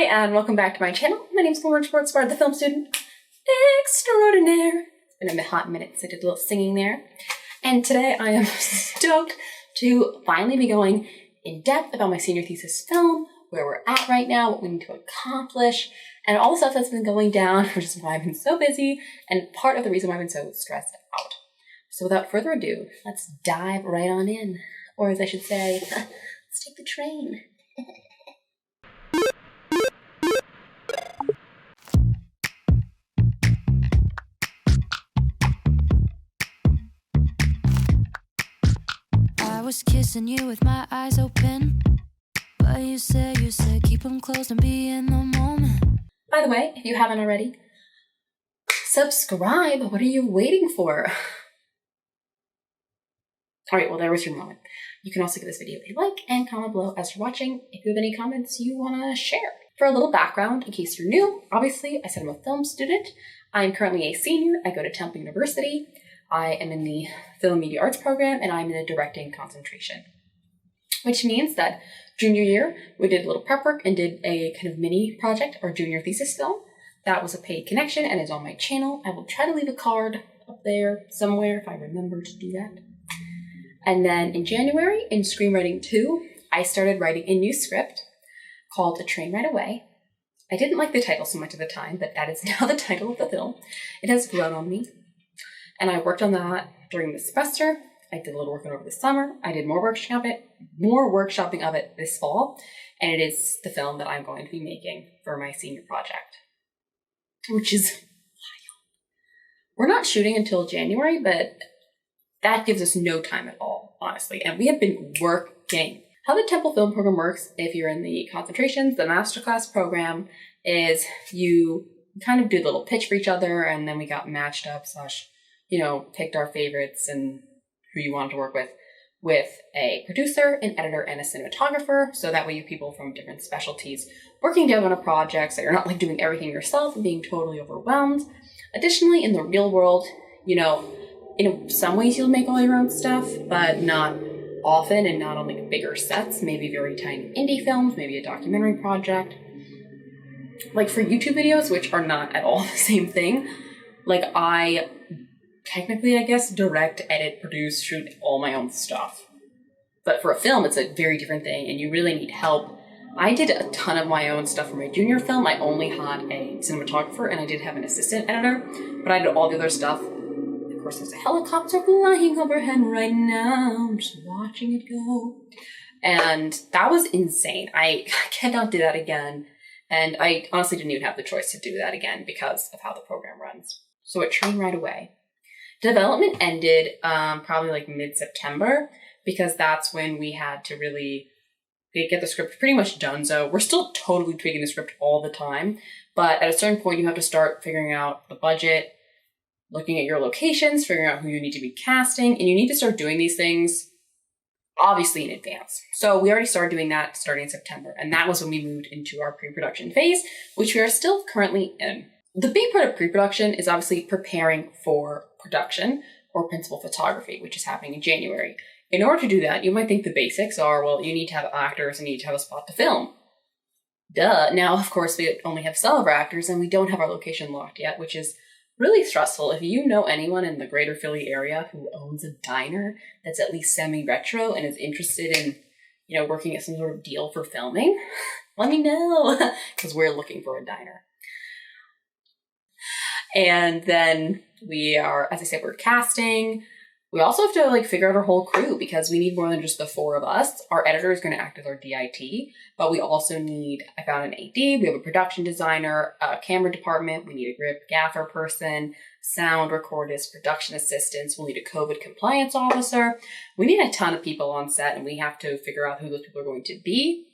Hi, and welcome back to my channel. My name is Lauren Schwartzbard, the film student extraordinaire. It's been a hot minute since I did a little singing there. And today I am stoked to finally be going in depth about my senior thesis film, where we're at right now, what we need to accomplish, and all the stuff that's been going down, which is why I've been so busy, and part of the reason why I've been so stressed out. So without further ado, let's dive right on in. Or as I should say, let's take the train. I was kissing you with my eyes open, but you said keep them closed and be in the moment. By the way, if you haven't already, subscribe. What are you waiting for? All right, well, there was your moment. You can also give this video a like and comment below as you're watching if you have any comments you want to share. For a little background, in case you're new, obviously, I said I'm a film student. I'm currently a senior. I go to Temple University. I am in the Film and Media Arts program, and I'm in the directing concentration, which means that junior year, we did a little prep work and did a kind of mini project, our junior thesis film. That was a paid connection and is on my channel. I will try to leave a card up there somewhere if I remember to do that. And then in January, in Screenwriting 2, I started writing a new script called The Train Right Away. I didn't like the title so much at the time, but that is now the title of the film. It has grown on me. And I worked on that during the semester. I did a little work over the summer. I did more workshopping of it this fall. And it is the film that I'm going to be making for my senior project, which is wild. We're not shooting until January, but that gives us no time at all, honestly. And we have been working. How the Temple Film Program works, if you're in the concentrations, the masterclass program, is you kind of do a little pitch for each other, and then we got matched up / picked our favorites and who you wanted to work with a producer, an editor, and a cinematographer. So that way you have people from different specialties working together on a project, so you're not like doing everything yourself and being totally overwhelmed. Additionally, in the real world, in some ways you'll make all your own stuff, but not often and not on like bigger sets, maybe very tiny indie films, maybe a documentary project. Like for YouTube videos, which are not at all the same thing, like I technically, I guess, direct, edit, produce, shoot all my own stuff. But for a film, it's a very different thing, and you really need help. I did a ton of my own stuff for my junior film. I only had a cinematographer, and I did have an assistant editor, but I did all the other stuff. Of course, there's a helicopter flying overhead right now. I'm just watching it go. And that was insane. I cannot do that again. And I honestly didn't even have the choice to do that again because of how the program runs. So it trained right away. Development ended probably like mid-September because that's when we had to really get the script pretty much done. So we're still totally tweaking the script all the time, but at a certain point you have to start figuring out the budget, looking at your locations, figuring out who you need to be casting, and you need to start doing these things obviously in advance. So we already started doing that starting in September, and that was when we moved into our pre-production phase, which we are still currently in. The big part of pre-production is obviously preparing for production or principal photography, which is happening in January. In order to do that, you might think the basics are, well, you need to have actors and you need to have a spot to film. Duh. Now, of course, we only have some of our actors and we don't have our location locked yet, which is really stressful. If you know anyone in the greater Philly area who owns a diner that's at least semi-retro and is interested in, working at some sort of deal for filming, let me know, because we're looking for a diner. And then we are, as I said, we're casting. We also have to figure out our whole crew because we need more than just the 4 of us. Our editor is going to act as our DIT, but we also need, I found an AD, we have a production designer, a camera department, we need a grip gaffer person, sound recordist, production assistants, we'll need a COVID compliance officer. We need a ton of people on set and we have to figure out who those people are going to be.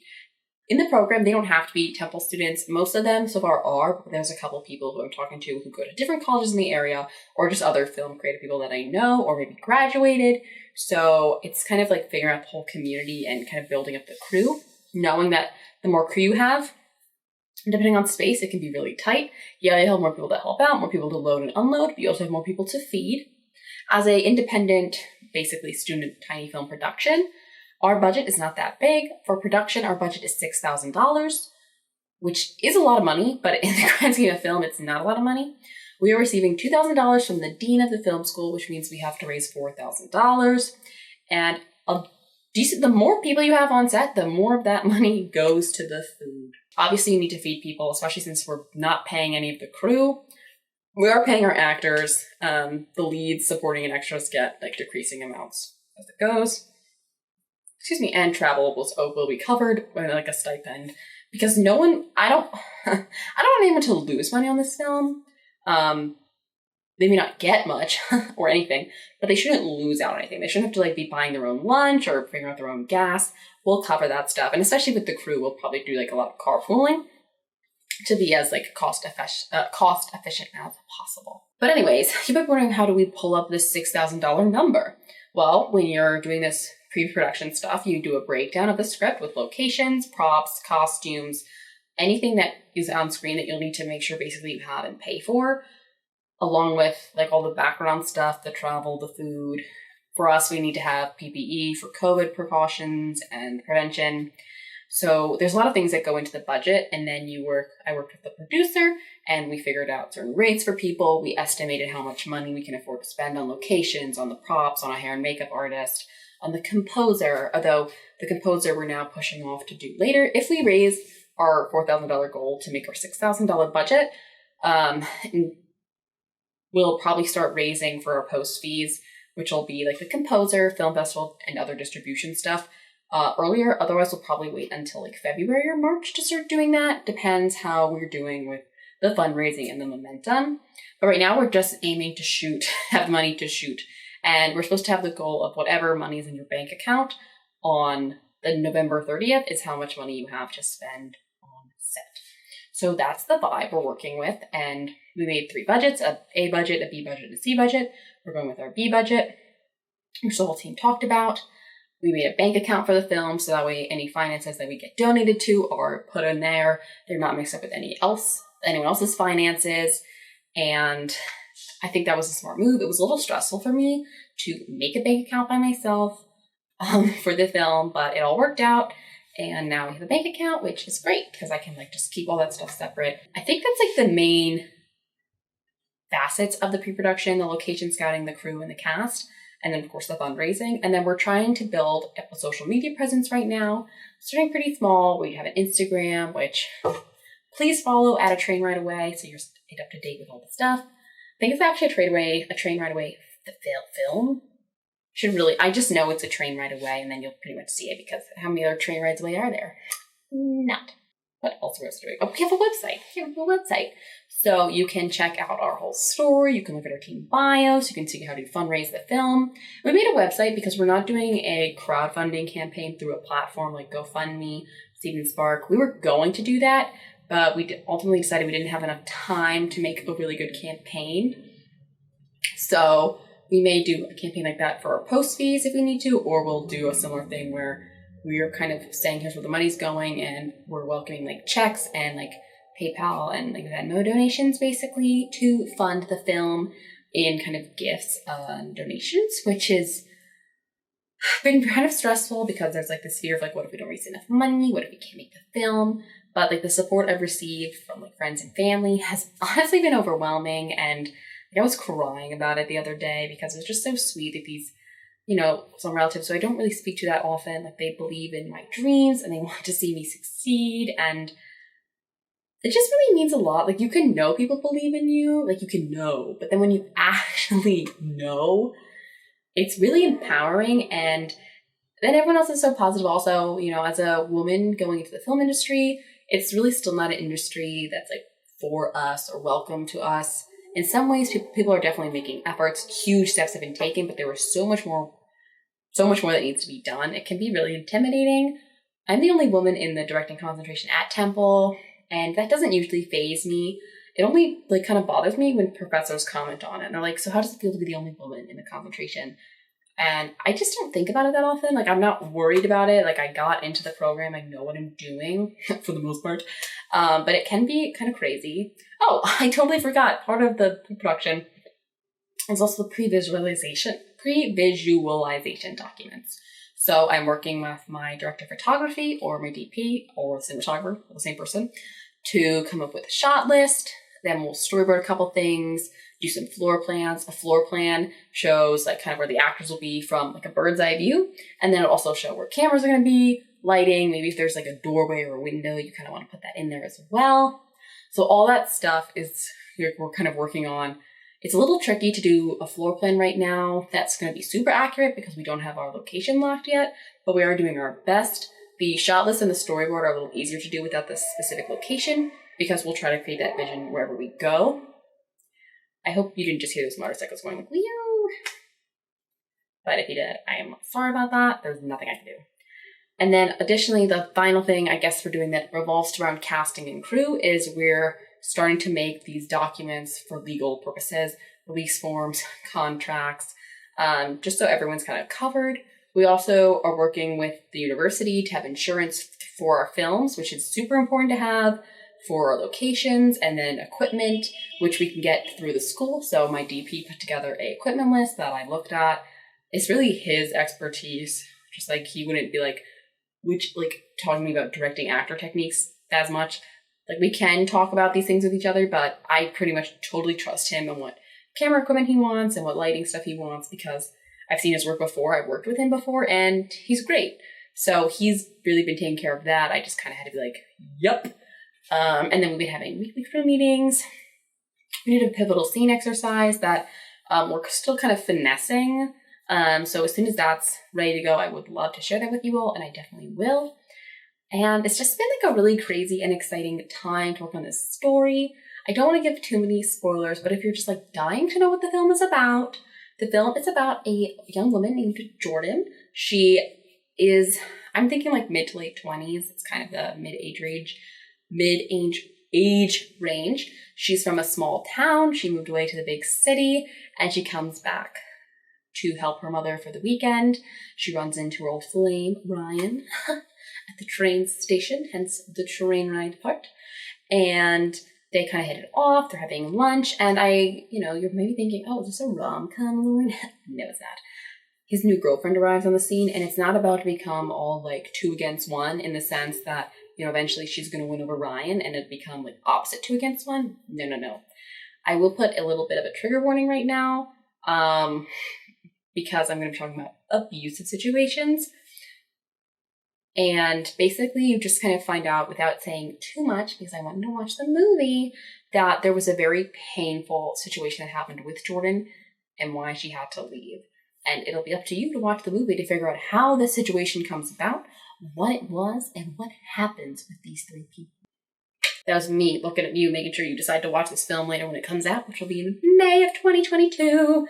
In the program, they don't have to be Temple students. Most of them so far are, but there's a couple people who I'm talking to who go to different colleges in the area or just other film creative people that I know or maybe graduated. So it's kind of like figuring out the whole community and kind of building up the crew, knowing that the more crew you have, depending on space, it can be really tight. Yeah, you have more people to help out, more people to load and unload, but you also have more people to feed. As a independent, basically student tiny film production, our budget is not that big. For production, our budget is $6,000. which is a lot of money, but in the grand scheme of film, it's not a lot of money. We are receiving $2,000 from the dean of the film school, which means we have to raise $4,000. And the more people you have on set, the more of that money goes to the food. Obviously, you need to feed people, especially since we're not paying any of the crew. We are paying our actors. The leads, supporting, and extras get like decreasing amounts as it goes. And travel will be covered by like a stipend, because I don't want anyone to lose money on this film. They may not get much or anything, but they shouldn't lose out on anything. They shouldn't have to like be buying their own lunch or figuring out their own gas. We'll cover that stuff. And especially with the crew, we'll probably do like a lot of carpooling to be as like cost efficient as possible. But anyways, you might be wondering, how do we pull up this $6,000 number? Well, when you're doing this pre-production stuff, you do a breakdown of the script with locations, props, costumes, anything that is on screen that you'll need to make sure basically you have and pay for, along with like all the background stuff, the travel, the food. For us, we need to have PPE for COVID precautions and prevention. So there's a lot of things that go into the budget, and then I worked with the producer, and we figured out certain rates for people. We estimated how much money we can afford to spend on locations, on the props, on a hair and makeup artist, on the composer, although the composer we're now pushing off to do later. If we raise our $4,000 goal to make our $6,000 budget, we'll probably start raising for our post fees, which will be like the composer, film festival, and other distribution stuff earlier. Otherwise, we'll probably wait until like February or March to start doing that. Depends how we're doing with the fundraising and the momentum. But right now, we're just aiming to have money to shoot. And we're supposed to have the goal of whatever money is in your bank account on the November 30th is how much money you have to spend on set. So that's the vibe we're working with. And we made 3 budgets, a A budget, a B budget, and a C budget. We're going with our B budget, which the whole team talked about. We made a bank account for the film, so that way any finances that we get donated to are put in there. They're not mixed up with anyone else's finances. And I think that was a smart move. It was a little stressful for me to make a bank account by myself for the film, but it all worked out. And now we have a bank account, which is great because I can like just keep all that stuff separate. I think that's like the main facets of the pre-production: the location scouting, the crew, and the cast. And then of course the fundraising. And then we're trying to build a social media presence right now. Starting pretty small. We have an Instagram, which please follow at A Train Right Away so you're up to date with all the stuff. I think it's actually a train right away. The film I just know it's A Train Right Away, and then you'll pretty much see it, because how many other train rides away are there? Not. What else are we doing? Oh, we have a website. So you can check out our whole story. You can look at our team bios. You can see how to fundraise the film. We made a website because we're not doing a crowdfunding campaign through a platform like GoFundMe, Steven Spark. We were going to do that, but we ultimately decided we didn't have enough time to make a really good campaign. So we may do a campaign like that for our post fees if we need to, or we'll do a similar thing where we're kind of saying here's where the money's going, and we're welcoming like checks and like PayPal and like Venmo donations basically to fund the film in kind of gifts and donations, which has been kind of stressful because there's like this fear of like, what if we don't raise enough money? What if we can't make the film? But like the support I've received from like friends and family has honestly been overwhelming. And I was crying about it the other day because it was just so sweet that these, some relatives who I don't really speak to that often, like they believe in my dreams and they want to see me succeed. And it just really means a lot. Like you can know people believe in you, like you can know, but then when you actually know, it's really empowering. And then everyone else is so positive also, as a woman going into the film industry, it's really still not an industry that's like for us or welcome to us. In some ways, people are definitely making efforts. Huge steps have been taken, but there was so much more that needs to be done. It can be really intimidating. I'm the only woman in the directing concentration at Temple, and that doesn't usually faze me. It only like kind of bothers me when professors comment on it. And they're like, so how does it feel to be the only woman in the concentration? And I just don't think about it that often. Like, I'm not worried about it. Like, I got into the program. I know what I'm doing for the most part. But it can be kind of crazy. Oh, I totally forgot. Part of the production is also the previsualization documents. So I'm working with my director of photography or my DP or cinematographer, the same person, to come up with a shot list. Then we'll storyboard a couple things, do some floor plans. A floor plan shows like kind of where the actors will be from like a bird's eye view. And then it'll also show where cameras are going to be, lighting, maybe if there's like a doorway or a window, you kind of want to put that in there as well. So all that stuff is we're kind of working on. It's a little tricky to do a floor plan right now that's going to be super accurate because we don't have our location locked yet, but we are doing our best. The shot list and the storyboard are a little easier to do without the specific location because we'll try to create that vision wherever we go. I hope you didn't just hear those motorcycles going like, whew. But if you did, I am sorry about that. There's nothing I can do. And then additionally, the final thing I guess we're doing that revolves around casting and crew is we're starting to make these documents for legal purposes, release forms, contracts, just so everyone's kind of covered. We also are working with the university to have insurance for our films, which is super important to have for our locations, and then equipment, which we can get through the school. So my DP put together an equipment list that I looked at. It's really his expertise, just like he wouldn't be like, talking to me about directing actor techniques as much. Like we can talk about these things with each other, but I pretty much totally trust him and what camera equipment he wants and what lighting stuff he wants because I've seen his work before. I've worked with him before and he's great. So he's really been taking care of that. I just kind of had to be like, yep. And then we've been having weekly crew meetings. We did a pivotal scene exercise that we're still kind of finessing. So as soon as that's ready to go, I would love to share that with you all, and I definitely will. And it's just been like a really crazy and exciting time to work on this story. I don't want to give too many spoilers, but if you're just like dying to know what the film is about, the film is about a young woman named Jordan. She is, I'm thinking like mid to late 20s. It's kind of the mid-age range. She's from a small town. She moved away to the big city and she comes back to help her mother for the weekend. She runs into her old flame, Ryan, at the train station, hence the train ride part. And they kind of hit it off. They're having lunch. And you're maybe thinking, oh, is this a rom-com, Lauren? No, it's not. His new girlfriend arrives on the scene, and it's not about to become all like 2 against 1 in the sense that, eventually she's going to win over Ryan and it become like opposite 2 against 1. No. I will put a little bit of a trigger warning right now. Because I'm going to be talking about abusive situations. And basically you just kind of find out without saying too much, because I wanted to watch the movie, that there was a very painful situation that happened with Jordan and why she had to leave. And it'll be up to you to watch the movie to figure out how the situation comes about, what it was, and what happens with these 3 people. That was me looking at you, making sure you decide to watch this film later when it comes out, which will be in May of 2022.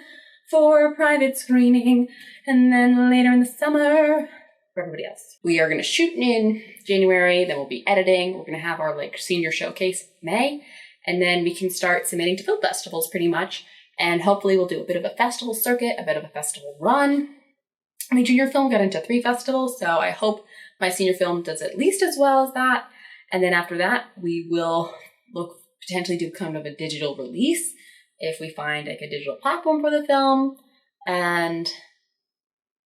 For a private screening, and then later in the summer for everybody else. We are going to shoot in January, then we'll be editing. We're going to have our senior showcase May, and then we can start submitting to film festivals pretty much, and hopefully we'll do a bit of a festival circuit, a bit of a festival run. My junior film got into 3 festivals, so I hope my senior film does at least as well as that, and then after that we will potentially do kind of a digital release if we find a digital platform for the film, and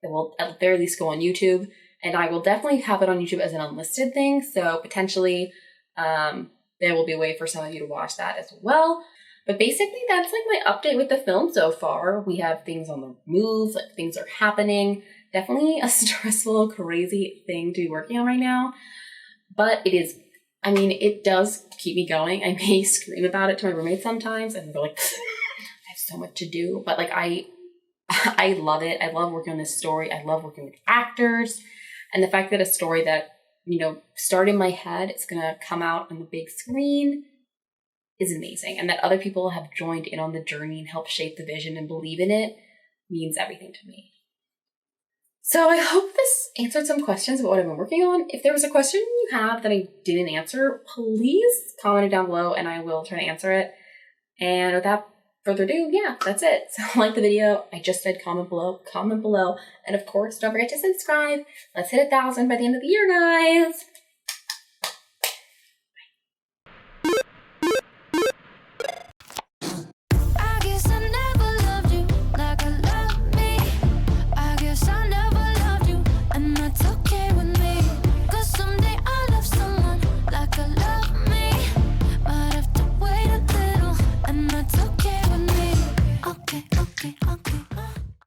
it will at the very least go on YouTube. And I will definitely have it on YouTube as an unlisted thing, so potentially there will be a way for some of you to watch that as well. But basically that's my update with the film so far. We have things on the move, things are happening. Definitely a stressful, crazy thing to be working on right now, but it is. It does keep me going. I may scream about it to my roommates sometimes and they're like, I have so much to do. But I love it. I love working on this story. I love working with actors. And the fact that a story that, started in my head, it's going to come out on the big screen is amazing. And that other people have joined in on the journey and helped shape the vision and believe in it means everything to me. So I hope this answered some questions about what I've been working on. If there was a question you have that I didn't answer, please comment it down below and I will try to answer it. And without further ado, yeah, that's it. So like the video, I just said comment below. And of course, don't forget to subscribe. Let's hit 1,000 by the end of the year, guys.